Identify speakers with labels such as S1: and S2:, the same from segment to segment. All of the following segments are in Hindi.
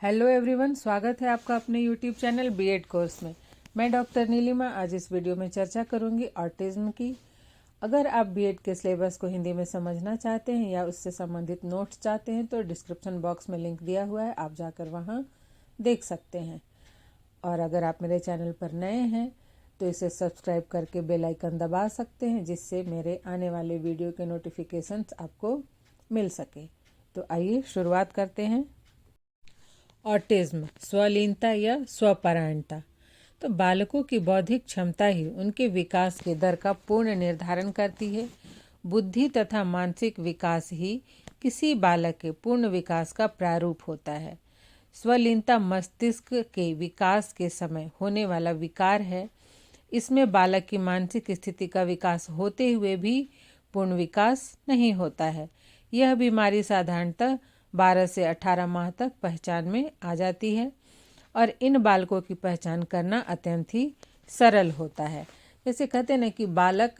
S1: हेलो एवरीवन, स्वागत है आपका अपने यूट्यूब चैनल बीएड कोर्स में। मैं डॉक्टर नीलिमा आज इस वीडियो में चर्चा करूंगी ऑटिज्म की। अगर आप बीएड के सिलेबस को हिंदी में समझना चाहते हैं या उससे संबंधित नोट्स चाहते हैं तो डिस्क्रिप्शन बॉक्स में लिंक दिया हुआ है, आप जाकर वहां देख सकते हैं। और अगर आप मेरे चैनल पर नए हैं तो इसे सब्सक्राइब करके बेल आइकन दबा सकते हैं, जिससे मेरे आने वाले वीडियो के नोटिफिकेशंस आपको मिल सके। तो आइए शुरुआत करते हैं। ऑटिज्म स्वलीनता या स्वपरायणता। तो बालकों की बौद्धिक क्षमता ही उनके विकास के दर का पूर्ण निर्धारण करती है। बुद्धि तथा मानसिक विकास ही किसी बालक के पूर्ण विकास का प्रारूप होता है। स्वलीनता मस्तिष्क के विकास के समय होने वाला विकार है। इसमें बालक की मानसिक स्थिति का विकास होते हुए भी पूर्ण विकास नहीं होता है। यह बीमारी साधारणतः 12 से 18 माह तक पहचान में आ जाती है और इन बालकों की पहचान करना अत्यंत ही सरल होता है। जैसे कहते हैं ना कि बालक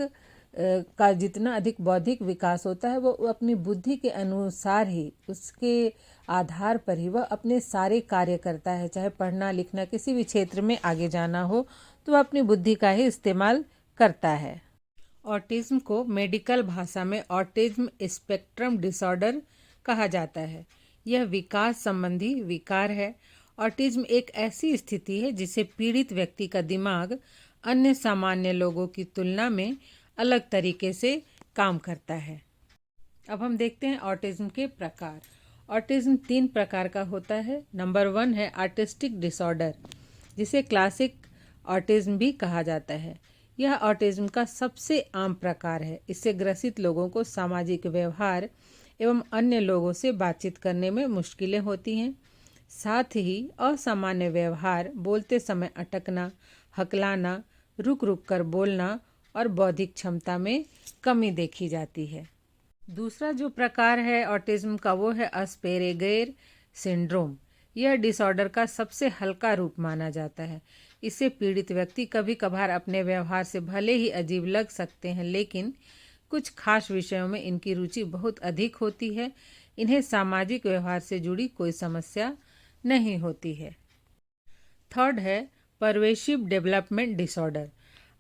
S1: का जितना अधिक बौद्धिक विकास होता है वो अपनी बुद्धि के अनुसार ही, उसके आधार पर ही वह अपने सारे कार्य करता है। चाहे पढ़ना लिखना, किसी भी क्षेत्र में आगे जाना हो तो वह अपनी बुद्धि का ही इस्तेमाल करता है। ऑटिज्म को मेडिकल भाषा में ऑटिज्म स्पेक्ट्रम डिसऑर्डर कहा जाता है। यह विकास संबंधी विकार है। ऑटिज्म एक ऐसी स्थिति है जिसे पीड़ित व्यक्ति का दिमाग अन्य सामान्य लोगों की तुलना में अलग तरीके से काम करता है। अब हम देखते हैं ऑटिज्म के प्रकार। ऑटिज्म 3 प्रकार का होता है। नंबर 1 है आर्टिस्टिक डिसऑर्डर, जिसे क्लासिक ऑटिज्म भी कहा जाता है। यह ऑटिज्म का सबसे आम प्रकार है। इससे ग्रसित लोगों को सामाजिक व्यवहार एवं अन्य लोगों से बातचीत करने में मुश्किलें होती हैं। साथ ही असामान्य व्यवहार, बोलते समय अटकना, हकलाना, रुक रुक कर बोलना और बौद्धिक क्षमता में कमी देखी जाती है। दूसरा जो प्रकार है ऑटिज्म का वो है अस्पेरेगर सिंड्रोम। यह डिसऑर्डर का सबसे हल्का रूप माना जाता है। इससे पीड़ित व्यक्ति कभी कभार अपने व्यवहार से भले ही अजीब लग सकते हैं, लेकिन कुछ खास विषयों में इनकी रुचि बहुत अधिक होती है। इन्हें सामाजिक व्यवहार से जुड़ी कोई समस्या नहीं होती है। थर्ड है परवेसिव डेवलपमेंट डिसऑर्डर।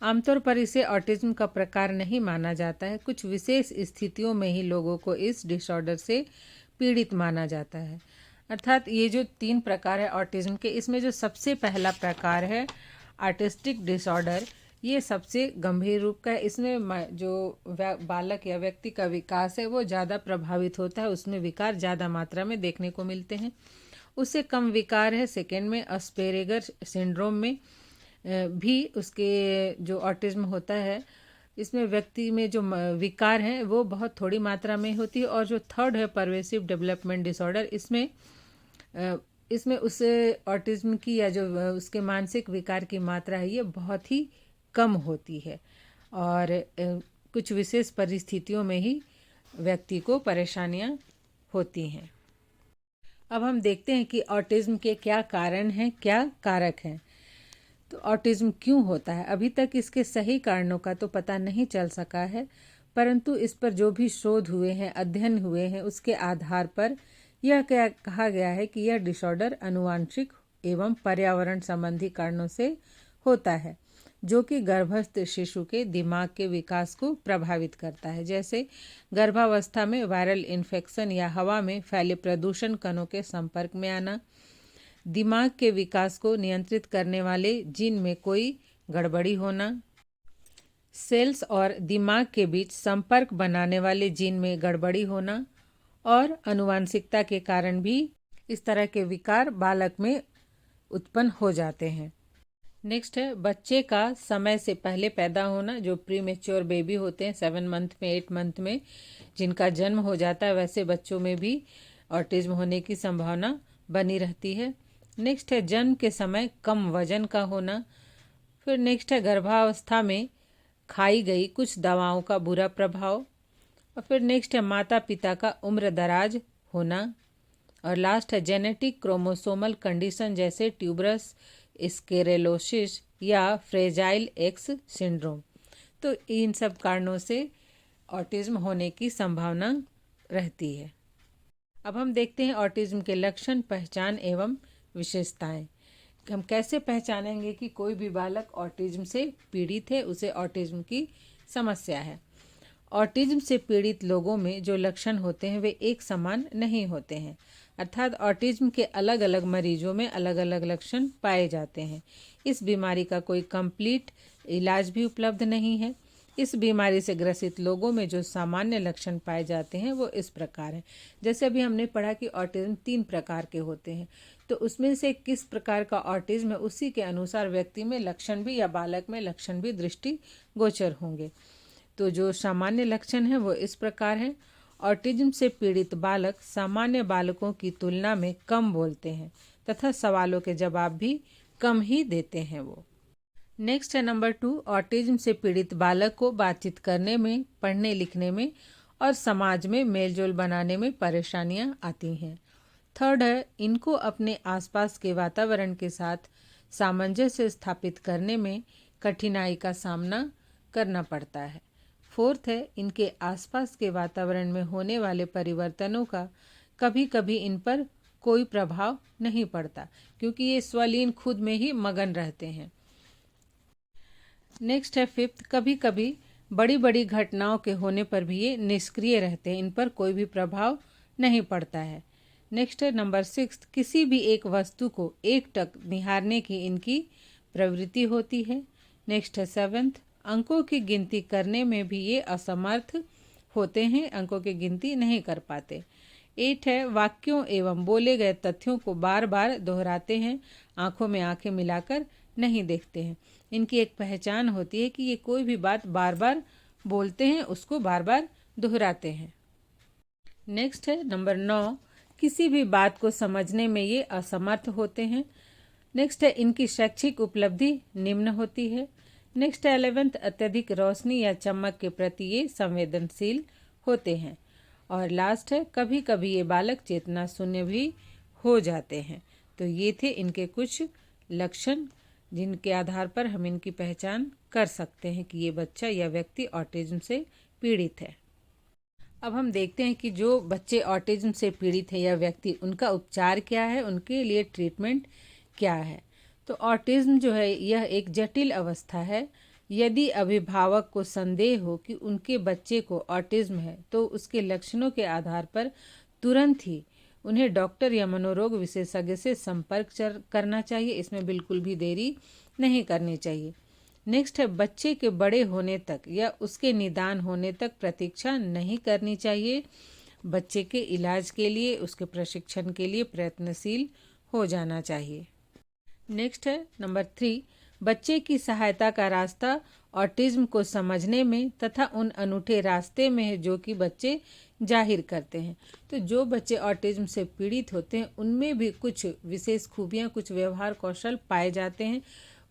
S1: आमतौर पर इसे ऑटिज्म का प्रकार नहीं माना जाता है। कुछ विशेष स्थितियों में ही लोगों को इस डिसऑर्डर से पीड़ित माना जाता है। अर्थात ये जो 3 प्रकार है ऑटिज्म के, इसमें जो सबसे पहला प्रकार है आर्टिस्टिक डिसऑर्डर, ये सबसे गंभीर रूप का है। इसमें जो बालक या व्यक्ति का विकास है वो ज़्यादा प्रभावित होता है, उसमें विकार ज़्यादा मात्रा में देखने को मिलते हैं। उससे कम विकार है सेकेंड में अस्पेरेगर सिंड्रोम में भी उसके जो ऑटिज्म होता है, इसमें व्यक्ति में जो विकार हैं वो बहुत थोड़ी मात्रा में होती है। और जो थर्ड है परवेसिव डेवलपमेंट डिसऑर्डर, इसमें उस ऑटिज्म की या जो उसके मानसिक विकार की मात्रा है ये बहुत ही कम होती है और कुछ विशेष परिस्थितियों में ही व्यक्ति को परेशानियां होती हैं। अब हम देखते हैं कि ऑटिज्म के क्या कारण हैं, क्या कारक हैं। तो ऑटिज्म क्यों होता है? अभी तक इसके सही कारणों का तो पता नहीं चल सका है, परंतु इस पर जो भी शोध हुए हैं, अध्ययन हुए हैं, उसके आधार पर यह क्या कहा गया है कि यह डिसऑर्डर आनुवंशिक एवं पर्यावरण संबंधी कारणों से होता है, जो कि गर्भस्थ शिशु के दिमाग के विकास को प्रभावित करता है। जैसे गर्भावस्था में वायरल इन्फेक्शन या हवा में फैले प्रदूषण कणों के संपर्क में आना, दिमाग के विकास को नियंत्रित करने वाले जीन में कोई गड़बड़ी होना, सेल्स और दिमाग के बीच संपर्क बनाने वाले जीन में गड़बड़ी होना और आनुवंशिकता के कारण भी इस तरह के विकार बालक में उत्पन्न हो जाते हैं। नेक्स्ट है बच्चे का समय से पहले पैदा होना। जो प्रीमेच्योर बेबी होते हैं 7 मंथ में, 8 मंथ में जिनका जन्म हो जाता है, वैसे बच्चों में भी ऑटिज्म होने की संभावना बनी रहती है। नेक्स्ट है जन्म के समय कम वजन का होना। फिर नेक्स्ट है गर्भावस्था में खाई गई कुछ दवाओं का बुरा प्रभाव। और फिर नेक्स्ट है माता पिता का उम्र दराज होना। और लास्ट है जेनेटिक क्रोमोसोमल कंडीशन जैसे ट्यूबरस स्क्लेरोसिस या फ्रेजाइल एक्स सिंड्रोम। तो इन सब कारणों से ऑटिज्म होने की संभावना रहती है। अब हम देखते हैं ऑटिज्म के लक्षण, पहचान एवं विशेषताएं। हम कैसे पहचानेंगे कि कोई भी बालक ऑटिज्म से पीड़ित है, उसे ऑटिज्म की समस्या है। ऑटिज्म से पीड़ित लोगों में जो लक्षण होते हैं वे एक समान नहीं होते हैं, अर्थात ऑटिज्म के अलग अलग मरीजों में अलग अलग लक्षण पाए जाते हैं। इस बीमारी का कोई कंप्लीट इलाज भी उपलब्ध नहीं है। इस बीमारी से ग्रसित लोगों में जो सामान्य लक्षण पाए जाते हैं वो इस प्रकार हैं। जैसे अभी हमने पढ़ा कि ऑटिज्म 3 प्रकार के होते हैं, तो उसमें से किस प्रकार का ऑटिज्म है उसी के अनुसार व्यक्ति में लक्षण भी या बालक में लक्षण भी दृष्टिगोचर होंगे। तो जो सामान्य लक्षण है वो इस प्रकार है। ऑटिज्म से पीड़ित बालक सामान्य बालकों की तुलना में कम बोलते हैं तथा सवालों के जवाब भी कम ही देते हैं वो। नेक्स्ट है नंबर 2, ऑटिज्म से पीड़ित बालक को बातचीत करने में, पढ़ने लिखने में और समाज में मेलजोल बनाने में परेशानियां आती हैं। थर्ड है, इनको अपने आसपास के वातावरण के साथ सामंजस्य स्थापित करने में कठिनाई का सामना करना पड़ता है। फोर्थ है, इनके आसपास के वातावरण में होने वाले परिवर्तनों का कभी कभी इन पर कोई प्रभाव नहीं पड़ता, क्योंकि ये स्वलीन खुद में ही मगन रहते हैं। नेक्स्ट है फिफ्थ, कभी कभी बड़ी बड़ी घटनाओं के होने पर भी ये निष्क्रिय रहते हैं, इन पर कोई भी प्रभाव नहीं पड़ता है। नेक्स्ट है नंबर 6, किसी भी एक वस्तु को एकटक निहारने की इनकी प्रवृत्ति होती है। नेक्स्ट है 7th, अंकों की गिनती करने में भी ये असमर्थ होते हैं, अंकों की गिनती नहीं कर पाते। 8 है, वाक्यों एवं बोले गए तथ्यों को बार बार दोहराते हैं, आंखों में आंखें मिलाकर नहीं देखते हैं। इनकी एक पहचान होती है कि ये कोई भी बात बार बार बोलते हैं, उसको बार बार दोहराते हैं। नेक्स्ट है नंबर 9, किसी भी बात को समझने में ये असमर्थ होते हैं। नेक्स्ट है, इनकी शैक्षिक उपलब्धि निम्न होती है। नेक्स्ट है 11th, अत्यधिक रोशनी या चमक के प्रति ये संवेदनशील होते हैं। और लास्ट है, कभी कभी ये बालक चेतना शून्य भी हो जाते हैं। तो ये थे इनके कुछ लक्षण जिनके आधार पर हम इनकी पहचान कर सकते हैं कि ये बच्चा या व्यक्ति ऑटिज्म से पीड़ित है। अब हम देखते हैं कि जो बच्चे ऑटिज्म से पीड़ित है या व्यक्ति, उनका उपचार क्या है, उनके लिए ट्रीटमेंट क्या है। तो ऑटिज्म जो है यह एक जटिल अवस्था है। यदि अभिभावक को संदेह हो कि उनके बच्चे को ऑटिज्म है तो उसके लक्षणों के आधार पर तुरंत ही उन्हें डॉक्टर या मनोरोग विशेषज्ञ से संपर्क करना चाहिए। इसमें बिल्कुल भी देरी नहीं करनी चाहिए। नेक्स्ट है, बच्चे के बड़े होने तक या उसके निदान होने तक प्रतीक्षा नहीं करनी चाहिए। बच्चे के इलाज के लिए, उसके प्रशिक्षण के लिए प्रयत्नशील हो जाना चाहिए। नेक्स्ट है नंबर 3, बच्चे की सहायता का रास्ता ऑटिज्म को समझने में तथा उन अनूठे रास्ते में है जो कि बच्चे जाहिर करते हैं। तो जो बच्चे ऑटिज्म से पीड़ित होते हैं उनमें भी कुछ विशेष खूबियां, कुछ व्यवहार कौशल पाए जाते हैं,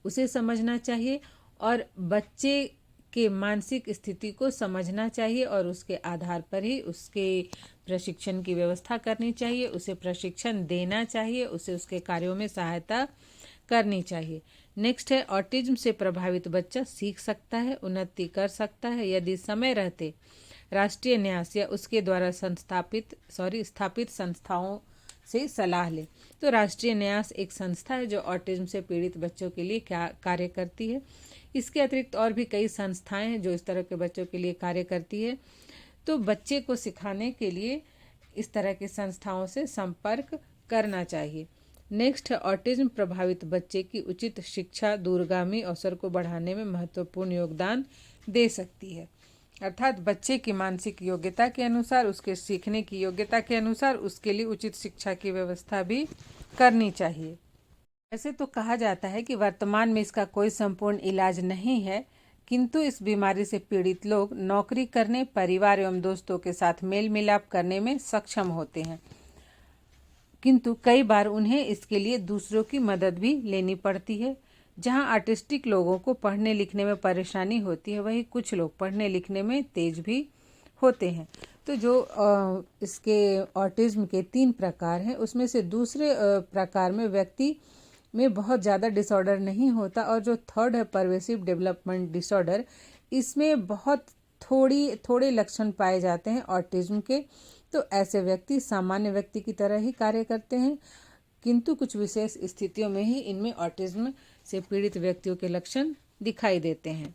S1: उसे समझना चाहिए और बच्चे के मानसिक स्थिति को समझना चाहिए और उसके आधार पर ही उसके प्रशिक्षण की व्यवस्था करनी चाहिए, उसे प्रशिक्षण देना चाहिए, उसे उसके कार्यों में सहायता करनी चाहिए। नेक्स्ट है, ऑटिज्म से प्रभावित बच्चा सीख सकता है, उन्नति कर सकता है यदि समय रहते राष्ट्रीय न्यास या उसके द्वारा स्थापित संस्थाओं से सलाह ले। तो राष्ट्रीय न्यास एक संस्था है जो ऑटिज्म से पीड़ित बच्चों के लिए क्या कार्य करती है। इसके अतिरिक्त और भी कई संस्थाएं हैं जो इस तरह के बच्चों के लिए कार्य करती है। तो बच्चे को सिखाने के लिए इस तरह की संस्थाओं से संपर्क करना चाहिए। नेक्स्ट है, ऑटिज्म प्रभावित बच्चे की उचित शिक्षा दूरगामी अवसर को बढ़ाने में महत्वपूर्ण योगदान दे सकती है। अर्थात बच्चे की मानसिक योग्यता के अनुसार, उसके सीखने की योग्यता के अनुसार उसके लिए उचित शिक्षा की व्यवस्था भी करनी चाहिए। ऐसे तो कहा जाता है कि वर्तमान में इसका कोई संपूर्ण इलाज नहीं है, किंतु इस बीमारी से पीड़ित लोग नौकरी करने, परिवार एवं दोस्तों के साथ मेल मिलाप करने में सक्षम होते हैं, किंतु कई बार उन्हें इसके लिए दूसरों की मदद भी लेनी पड़ती है। जहां आर्टिस्टिक लोगों को पढ़ने लिखने में परेशानी होती है, वहीं कुछ लोग पढ़ने लिखने में तेज भी होते हैं। तो जो इसके ऑटिज्म के 3 प्रकार हैं, उसमें से दूसरे प्रकार में व्यक्ति में बहुत ज़्यादा डिसऑर्डर नहीं होता, और जो थर्ड है परवेसिव डेवलपमेंट डिसऑर्डर, इसमें बहुत थोड़े लक्षण पाए जाते हैं ऑटिज्म के। तो ऐसे व्यक्ति सामान्य व्यक्ति की तरह ही कार्य करते हैं, किंतु कुछ विशेष स्थितियों में ही इनमें ऑटिज्म से पीड़ित व्यक्तियों के लक्षण दिखाई देते हैं।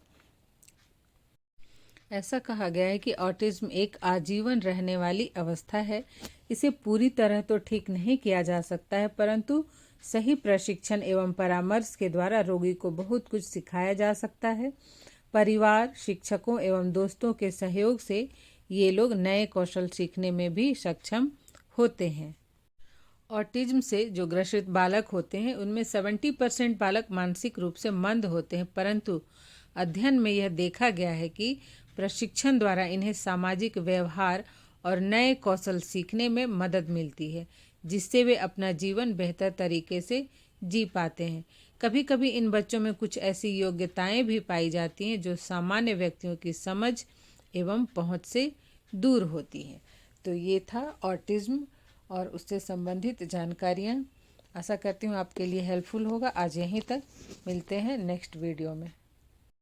S1: ऐसा कहा गया है कि ऑटिज्म एक आजीवन रहने वाली अवस्था है। इसे पूरी तरह तो ठीक नहीं किया जा सकता है, परंतु सही प्रशिक्षण एवं परामर्श के द्वारा रोगी को बहुत कुछ सिखाया जा सकता है। परिवार, शिक्षकों एवं दोस्तों के सहयोग से ये लोग नए कौशल सीखने में भी सक्षम होते हैं। ऑटिज्म से जो ग्रसित बालक होते हैं उनमें 70% बालक मानसिक रूप से मंद होते हैं, परंतु अध्ययन में यह देखा गया है कि प्रशिक्षण द्वारा इन्हें सामाजिक व्यवहार और नए कौशल सीखने में मदद मिलती है, जिससे वे अपना जीवन बेहतर तरीके से जी पाते हैं। कभी कभी इन बच्चों में कुछ ऐसी योग्यताएं भी पाई जाती हैं जो सामान्य व्यक्तियों की समझ एवं पहुंच से दूर होती हैं। तो ये था ऑटिज्म और उससे संबंधित जानकारियाँ। आशा करती हूँ आपके लिए हेल्पफुल होगा। आज यहीं तक, मिलते हैं नेक्स्ट वीडियो में।